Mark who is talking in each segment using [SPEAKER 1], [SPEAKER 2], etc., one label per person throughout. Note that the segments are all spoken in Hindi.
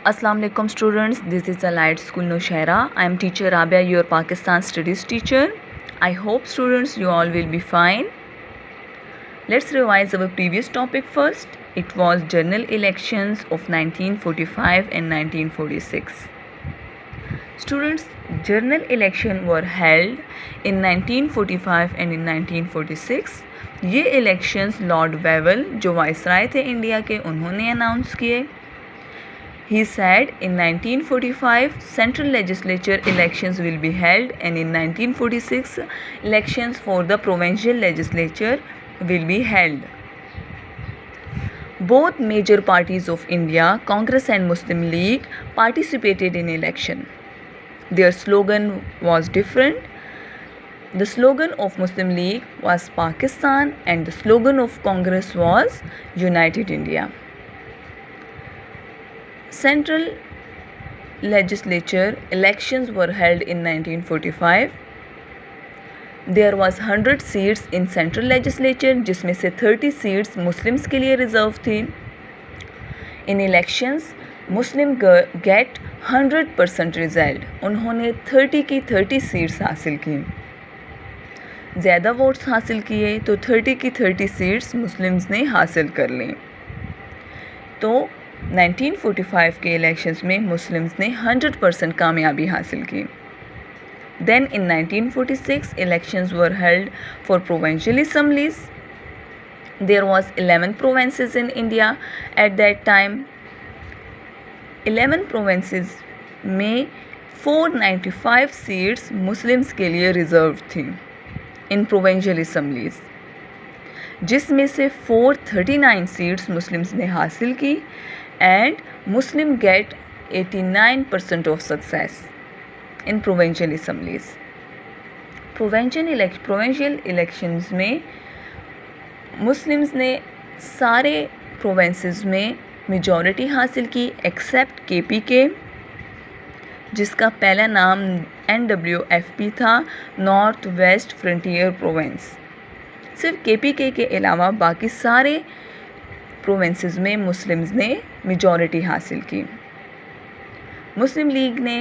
[SPEAKER 1] Assalamu alaikum students, this is Allied School Nushaira. I am teacher Rabia, your Pakistan studies teacher. I hope students you all will be fine. Let's revise our previous topic first. It was general elections of 1945 and 1946. Students, general election were held in 1945 and in 1946. ये elections लॉर्ड वेवल जो वाइसराय थे इंडिया के उन्होंने अनाउंस किए. He said in 1945 central legislature elections will be held and in 1946 elections for the provincial legislature will be held. Both major parties of India, Congress and Muslim League, participated in election. Their slogan was different. The slogan of Muslim League was Pakistan and the slogan of Congress was United India. Central legislature elections were held in 1945. There was 100 seats in central legislature जिसमें से 30 seats Muslims के लिए रिजर्व थी. In elections Muslim get 100% result. उन्होंने 30 की 30 seats हासिल की. ज़्यादा वोट्स हासिल किए तो 30 की 30 सीट्स मुस्लिम्स ने हासिल कर ली. तो 1945 के इलेक्शंस में मुस्लिम्स ने 100% कामयाबी हासिल की. Then in 1946 elections were held for provincial assemblies. There was 11 provinces in India at that time. 11 provinces में 495 सीट्स मुस्लिम्स के लिए रिजर्व थी इन प्रोविंशियल असम्बलीज, जिसमें से 439 सीट्स मुस्लिम्स ने हासिल की and Muslim get 89% of success in provincial assemblies. Provincial elections में Muslims ने सारे provinces में majority हासिल की except KP के, जिसका पहला नाम NWFP था, नॉर्थ वेस्ट फ्रंटियर प्रोविंस. सिर्फ KPK के अलावा बाकी सारे प्रोविंसेस में मुस्लिम्स ने मेजॉरिटी हासिल की. मुस्लिम लीग ने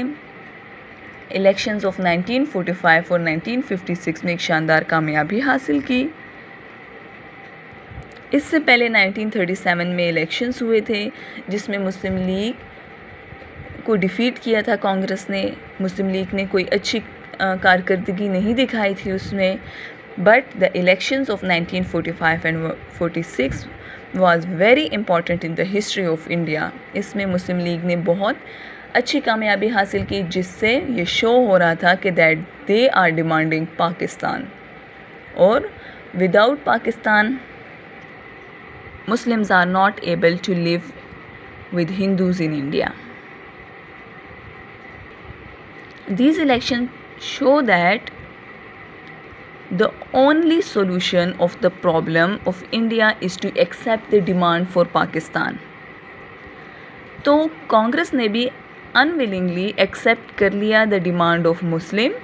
[SPEAKER 1] इलेक्शंस ऑफ 1945 और 1956 में एक शानदार कामयाबी हासिल की. इससे पहले 1937 में इलेक्शंस हुए थे जिसमें मुस्लिम लीग को डिफीट किया था कांग्रेस ने. मुस्लिम लीग ने कोई अच्छी कारकर्दगी नहीं दिखाई थी उसमें. But the elections of 1945 and 46 was very important in the history of India. इसमें मुस्लिम लीग ने बहुत अच्छी कामयाबी हासिल की, जिससे ये शो हो रहा था कि that they are demanding Pakistan, और without Pakistan Muslims are not able to live with Hindus in India. These elections show that the only solution of the problem of India is to accept the demand for Pakistan. तो कांग्रेस ने भी unwillingly accept कर लिया the demand of Muslim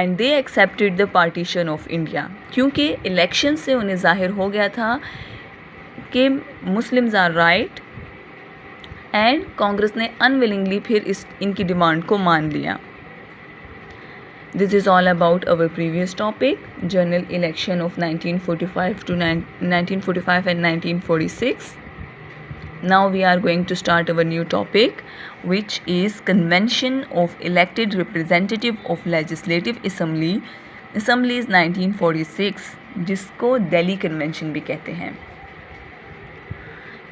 [SPEAKER 1] and they accepted the partition of India, क्योंकि इलेक्शन से उन्हें ज़ाहिर हो गया था कि Muslims are right and Congress ने unwillingly फिर इनकी डिमांड को मान लिया. This is all about our previous topic, general election of 1945 to 1945 and 1946. Now we are going to start our new topic, which is Convention of Elected Representative of Legislative Assembly, Assemblies 1946, जिसको दिल्ली कन्वेंशन भी कहते हैं.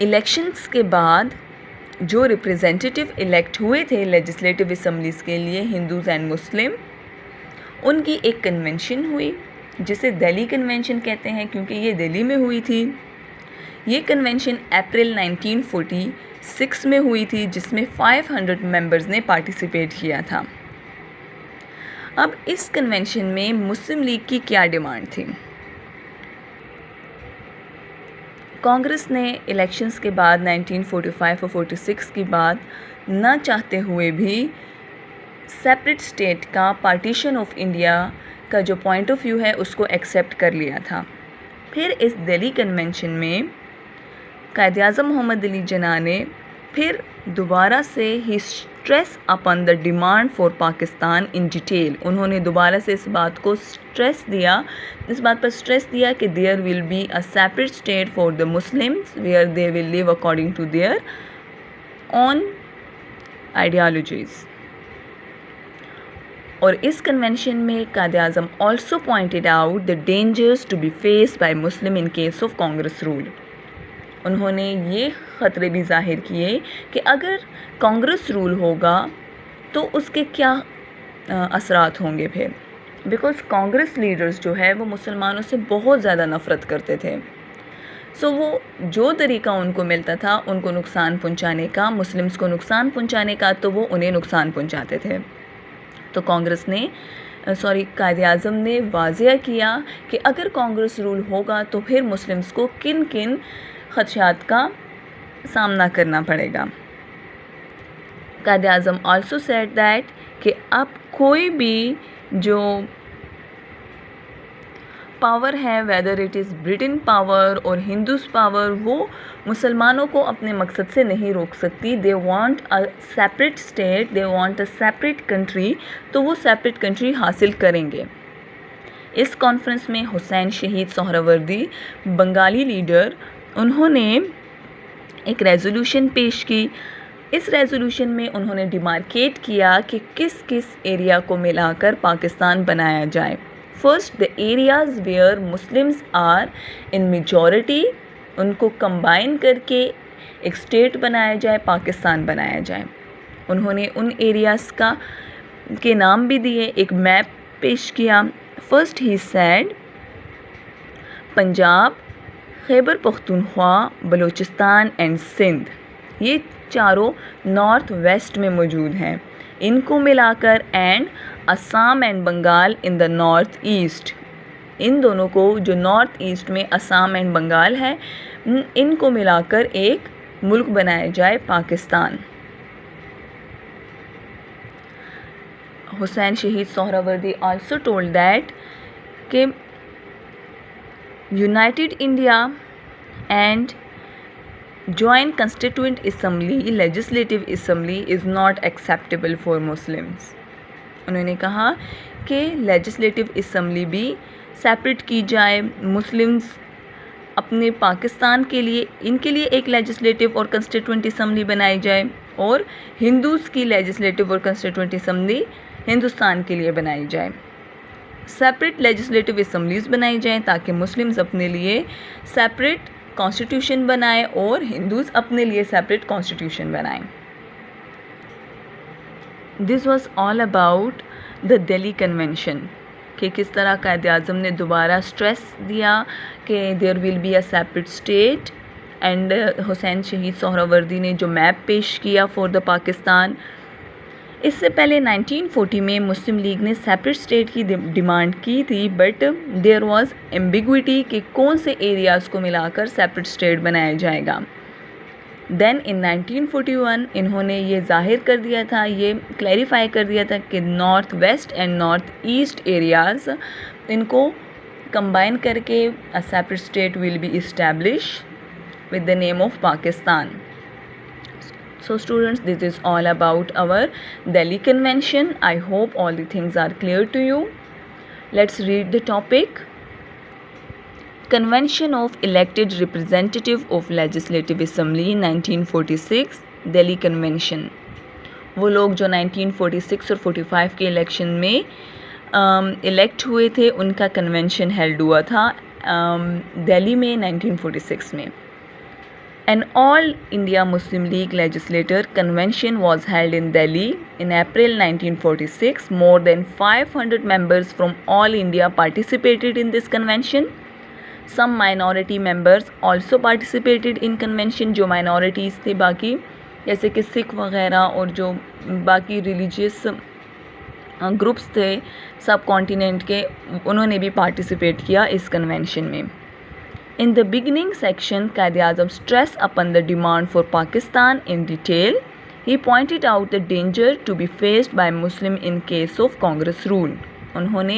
[SPEAKER 1] इलेक्शंस के बाद जो रिप्रेजेंटेटिव इलेक्ट हुए थे लेजिस्लेटिव असम्बलीज़ के लिए, हिंदूज़ एंड मुस्लिम, उनकी एक कन्वेंशन हुई जिसे दिल्ली कन्वेंशन कहते हैं क्योंकि ये दिल्ली में हुई थी. ये कन्वेंशन अप्रैल 1946 में हुई थी जिसमें 500 मेंबर्स ने पार्टिसिपेट किया था. अब इस कन्वेंशन में मुस्लिम लीग की क्या डिमांड थी? कांग्रेस ने इलेक्शंस के बाद 1945 और 46 की बात न चाहते हुए भी सेपरेट स्टेट का पार्टीशन ऑफ इंडिया का जो पॉइंट ऑफ व्यू है उसको एक्सेप्ट कर लिया था. फिर इस दिल्ली कन्वेंशन में कायद-ए-आज़म मोहम्मद अली जिन्ना ने फिर दोबारा से ही stress upon the demand for Pakistan in detail, उन्होंने दोबारा से इस बात को स्ट्रेस दिया, इस बात पर स्ट्रेस दिया कि there will be a separate state for the Muslims where they will live according to their own ideologies. और इस कन्वेंशन में Quaid-e-Azam also pointed out the dangers to be faced by Muslim in case of Congress rule. उन्होंने ये ख़तरे भी ज़ाहिर किए कि अगर कांग्रेस रूल होगा तो उसके क्या असरात होंगे फिर, बिकॉज़ कांग्रेस लीडर्स जो है वो मुसलमानों से बहुत ज़्यादा नफ़रत करते थे। सो वो जो तरीक़ा उनको मिलता था उनको नुकसान पहुंचाने का, मुस्लिम्स को नुकसान पहुंचाने का, तो वो उन्हें नुकसान पहुंचाते थे। तो कांग्रेस ने कायद-ए-आज़म ने वाज़ेह किया कि अगर कांग्रेस रूल होगा तो फिर मुस्लिम्स को किन किन ख़दशात का सामना करना पड़ेगा। कायद-ए-आज़म आल्सो सेड दैट कि अब कोई भी जो पावर है, whether it is Britain power और हिंदूज पावर, वो मुसलमानों को अपने मकसद से नहीं रोक सकती। They want a separate state, they want a separate country, तो वो सेपरेट कंट्री हासिल करेंगे। इस कॉन्फ्रेंस में हुसैन शहीद सोहरावर्दी, बंगाली लीडर, उन्होंने एक रेजोल्यूशन पेश की। इस रेजोल्यूशन में उन्होंने डिमार्केट किया कि किस किस एरिया को मिलाकर पाकिस्तान बनाया जाए। First, the areas where Muslims are in majority, उनको कंबाइन करके एक स्टेट बनाया जाए, पाकिस्तान बनाया जाए। उन्होंने उन एरियाज़ के नाम भी दिए, एक मैप पेश किया। First he said Punjab, Khyber Pakhtunkhwa, Balochistan and Sindh, ये चारों नॉर्थ वेस्ट में मौजूद हैं, इनको मिलाकर, and Assam and Bengal in the north east, इन दोनों को जो नॉर्थ ईस्ट में असम एंड बंगाल है, इनको मिलाकर एक मुल्क बनाया जाए, Pakistan. Hussain Shaheed Suhrawardy also told that कि United India and joint constituent assembly, legislative assembly is not acceptable for Muslims. उन्होंने कहा कि लेजिस्लेटिव असम्बली भी सेपरेट की जाए, मुस्लिम्स अपने पाकिस्तान के लिए, इनके लिए एक लेजिस्लेटिव और कंस्टिट्यूएंट असम्बली बनाई जाए, और हिंदूज़ की लेजिस्लेटिव और कंस्टिट्यूएंट असम्बली हिंदुस्तान के लिए बनाई जाए। सेपरेट लेजिस्लेटिव असम्बलीज़ बनाई जाएँ ताकि मुस्लिम्स अपने लिए सेपरेट कॉन्स्टिट्यूशन बनाएं और हिंदूज़ अपने लिए सेपरेट कॉन्स्टिट्यूशन बनाएं। This was all about the Delhi convention, कि किस तरह कायद-ए-आज़म ने दोबारा स्ट्रेस दिया कि there will be a separate state, and Hussain Shaheed Suhrawardy ने जो मैप पेश किया फॉर द पाकिस्तान। इससे पहले 1940 में मुस्लिम लीग ने सेपरेट स्टेट की डिमांड की थी, बट देयर वाज एम्बिग्विटी कि कौन से एरियाज़ को मिलाकर सेपरेट स्टेट बनाया जाएगा। देन इन 1941 इन्होंने ये जाहिर कर दिया था, ये क्लैरिफाई कर दिया था कि north west and north east areas, इनको कंबाइन करके अ separate state will be establish with the name of Pakistan. So students, this is all about our Delhi Convention. I hope all the things are clear to you. Let's read the topic. Convention of Elected Representative of Legislative Assembly 1946, Delhi Convention. वो लोग जो 1946 और 45 के इलेक्शन में इलेक्ट हुए थे, उनका कन्वेंशन हेल्ड हुआ था दिल्ली में 1946 में। An All India Muslim League Legislature Convention was held in Delhi in April 1946. More than 500 members from all India participated in this convention. Some minority members also participated in convention, जो minorities थे बाकी, जैसे कि सिख वगैरह और जो बाकी religious ग्रुप्स थे सब कॉन्टिनेंट के, उन्होंने भी पार्टिसिपेट किया इस कन्वेंशन में। In the beginning section, Quaid-e-Azam stressed upon the demand for Pakistan in detail. He pointed out the danger to be faced by Muslim in case of Congress rule. उन्होंने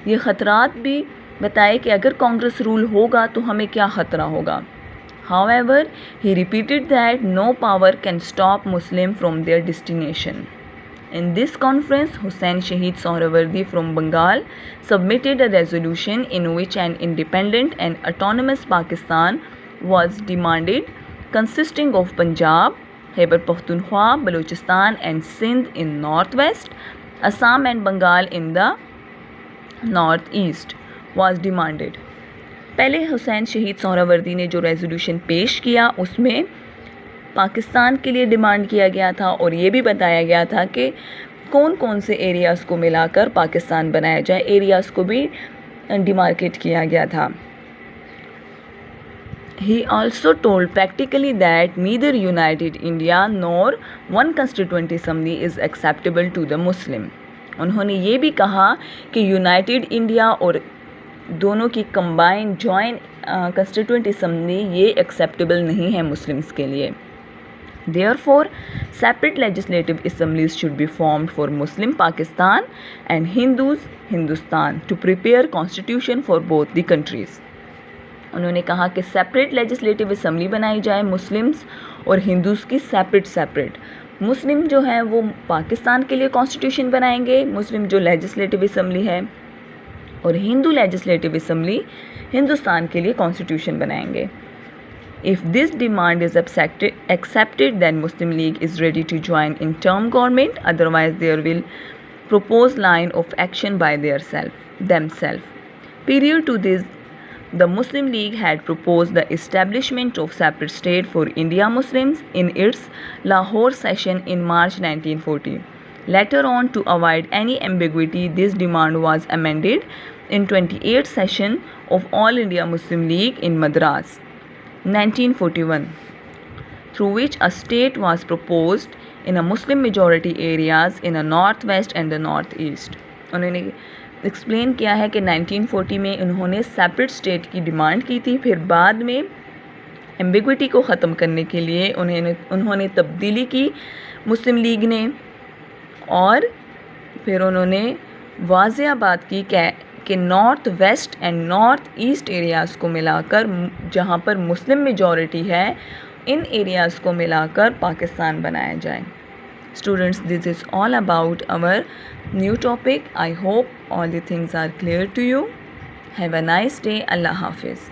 [SPEAKER 1] ये ख़तरात भी बताए कि अगर कांग्रेस रूल होगा तो हमें क्या ख़तरा होगा। However, he repeated that no power can stop Muslims from their destination. In this conference, Hussain Shahid Sohrawardi from Bengal submitted a resolution in which an independent and autonomous Pakistan was demanded, consisting of Punjab, Khyber Pakhtunkhwa, Balochistan and Sindh in northwest, Assam and Bengal in the northeast was demanded. पहले हुसैन शहीद सोहरावर्दी ने जो रेजोल्यूशन पेश किया उसमें पाकिस्तान के लिए डिमांड किया गया था और ये भी बताया गया था कि कौन कौन से एरियाज़ को मिलाकर पाकिस्तान बनाया जाए, एरियाज़ को भी डिमार्केट किया गया था. He also told practically that neither United India nor one constituent assembly is acceptable to the Muslim. उन्होंने ये भी कहा कि यूनाइटेड इंडिया और दोनों की कंबाइंड जॉइंट कंस्टिट्यूएंट असम्बली ये एक्सेप्टेबल नहीं है मुस्लिम्स के लिए. Therefore, separate legislative assemblies should be formed for Muslim Pakistan and Hindus Hindustan to prepare constitution for both the countries. उन्होंने कहा कि सेपरेट लेजिस्लेटिव असम्बली बनाई जाए मुस्लिम्स और हिंदूज़ की सेपरेट. मुस्लिम जो है वो पाकिस्तान के लिए कॉन्स्टिट्यूशन बनाएंगे, मुस्लिम जो लेजिस्लेटिव असम्बली है, और हिंदू लेजिस्लेटिव असम्बली हिंदुस्तान के लिए कॉन्स्टिट्यूशन बनाएंगे. If this demand is accepted, then Muslim League is ready to join in term government. Otherwise, there will propose line of action by themselves. Prior to this, the Muslim League had proposed the establishment of separate state for India Muslims in its Lahore session in March 1940. Later on, to avoid any ambiguity, this demand was amended in 28th session of All India Muslim League in Madras, 1941, through which a state was proposed in a Muslim majority areas in the northwest and the northeast. उन्होंने एक्सप्लेन किया है कि 1940 में उन्होंने सेपरेट स्टेट की डिमांड की थी, फिर बाद में एम्बिग्विटी को ख़त्म करने के लिए उन्होंने तब्दीली की मुस्लिम लीग ने, और फिर उन्होंने वाज़ेह बात की कि north west and north east areas को मिलाकर, जहाँ पर मुस्लिम मेजॉरिटी है, इन एरियाज़ को मिलाकर पाकिस्तान बनाया जाए. Students, this is all about our new topic. I hope all the things are clear to you. Have a nice day. Allah Hafiz.